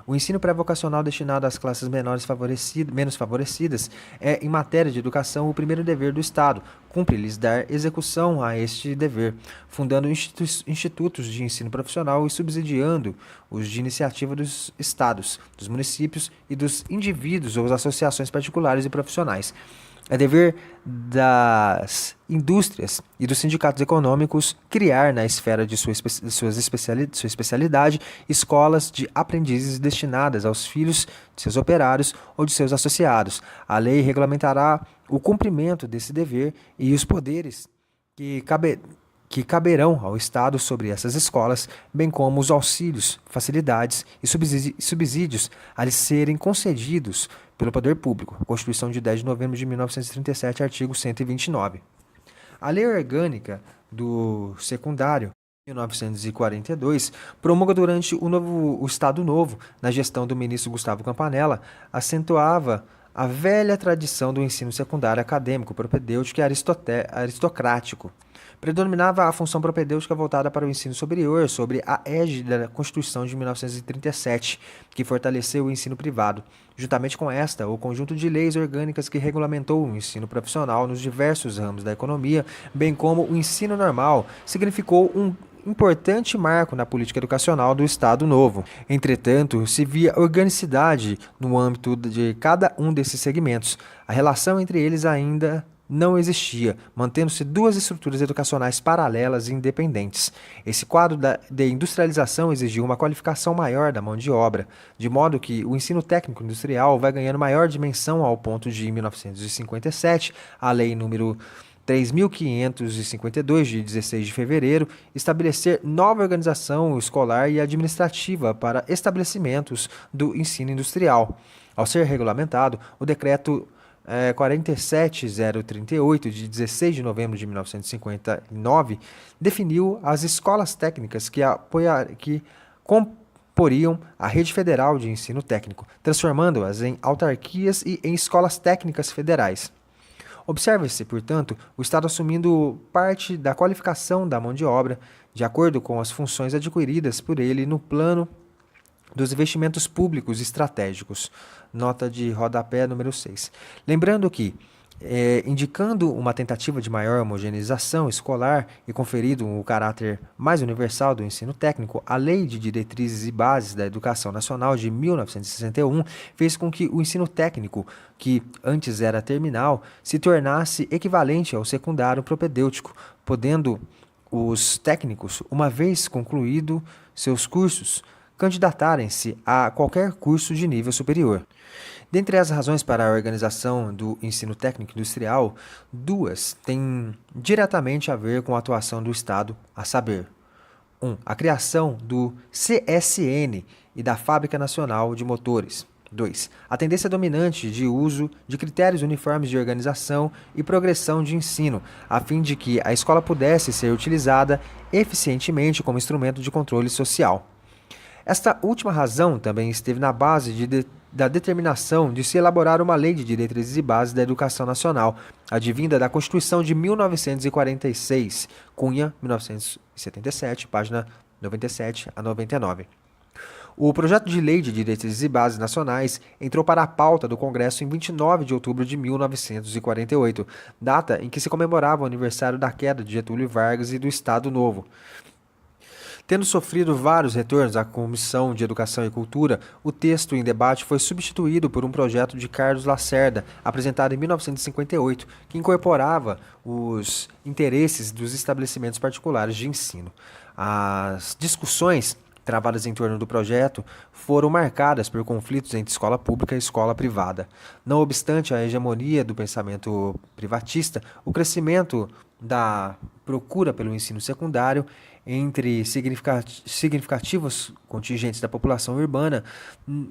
[SPEAKER 1] O ensino pré-vocacional destinado às classes menos favorecidas é, em matéria de educação, o primeiro dever do Estado. Cumpre-lhes dar execução a este dever, fundando institutos de ensino profissional e subsidiando os de iniciativa dos estados, dos municípios e dos indivíduos ou associações particulares e profissionais. É dever das indústrias e dos sindicatos econômicos criar, na esfera de sua especialidade, escolas de aprendizes destinadas aos filhos de seus operários ou de seus associados. A lei regulamentará o cumprimento desse dever e os poderes que caberão ao Estado sobre essas escolas, bem como os auxílios, facilidades e subsídios a lhes serem concedidos pelo poder público. Constituição de 10 de novembro de 1937, artigo 129. A Lei Orgânica do Secundário, 1942, promulga durante o Estado Novo, na gestão do ministro Gustavo Campanella, acentuava a velha tradição do ensino secundário acadêmico, propedêutico e aristocrático. Predominava a função propedêutica voltada para o ensino superior, sobre a égide da Constituição de 1937, que fortaleceu o ensino privado. Juntamente com esta, o conjunto de leis orgânicas que regulamentou o ensino profissional nos diversos ramos da economia, bem como o ensino normal, significou um importante marco na política educacional do Estado Novo. Entretanto, se via organicidade no âmbito de cada um desses segmentos. A relação entre eles ainda não existia, mantendo-se duas estruturas educacionais paralelas e independentes. Esse quadro de industrialização exigiu uma qualificação maior da mão de obra, de modo que o ensino técnico industrial vai ganhando maior dimensão ao ponto de, em 1957, a Lei número 3.552, de 16 de fevereiro, estabelecer nova organização escolar e administrativa para estabelecimentos do ensino industrial. Ao ser regulamentado, o decreto 47038, de 16 de novembro de 1959, definiu as escolas técnicas que comporiam a rede federal de ensino técnico, transformando-as em autarquias e em escolas técnicas federais. Observa-se, portanto, o Estado assumindo parte da qualificação da mão de obra, de acordo com as funções adquiridas por ele no plano dos investimentos públicos estratégicos. Nota de rodapé número 6. Lembrando que, indicando uma tentativa de maior homogeneização escolar e conferido o caráter mais universal do ensino técnico, a Lei de Diretrizes e Bases da Educação Nacional de 1961 fez com que o ensino técnico, que antes era terminal, se tornasse equivalente ao secundário propedêutico, podendo os técnicos, uma vez concluído seus cursos, candidatarem-se a qualquer curso de nível superior. Dentre as razões para a organização do ensino técnico industrial, duas têm diretamente a ver com a atuação do Estado, a saber: 1. A criação do CSN e da Fábrica Nacional de Motores. 2. A tendência dominante de uso de critérios uniformes de organização e progressão de ensino, a fim de que a escola pudesse ser utilizada eficientemente como instrumento de controle social. Esta última razão também esteve na base da determinação de se elaborar uma lei de diretrizes e bases da educação nacional, advinda da Constituição de 1946, Cunha, 1977, página 97 a 99. O projeto de lei de diretrizes e bases nacionais entrou para a pauta do Congresso em 29 de outubro de 1948, data em que se comemorava o aniversário da queda de Getúlio Vargas e do Estado Novo. Tendo sofrido vários retornos à Comissão de Educação e Cultura, o texto em debate foi substituído por um projeto de Carlos Lacerda, apresentado em 1958, que incorporava os interesses dos estabelecimentos particulares de ensino. As discussões travadas em torno do projeto foram marcadas por conflitos entre escola pública e escola privada. Não obstante a hegemonia do pensamento privatista, o crescimento da procura pelo ensino secundário entre significativos contingentes da população urbana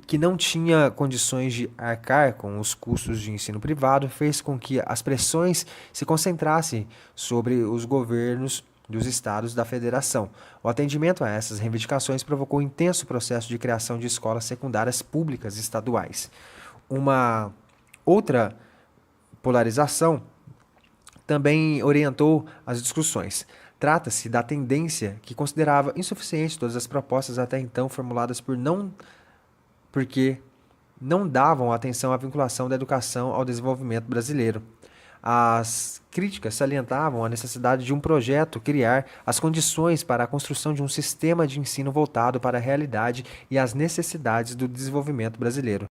[SPEAKER 1] que não tinha condições de arcar com os custos de ensino privado fez com que as pressões se concentrassem sobre os governos dos estados da federação. O atendimento a essas reivindicações provocou um intenso processo de criação de escolas secundárias públicas estaduais. Uma outra polarização também orientou as discussões. Trata-se da tendência que considerava insuficientes todas as propostas até então formuladas porque não davam atenção à vinculação da educação ao desenvolvimento brasileiro. As críticas salientavam a necessidade de um projeto criar as condições para a construção de um sistema de ensino voltado para a realidade e as necessidades do desenvolvimento brasileiro.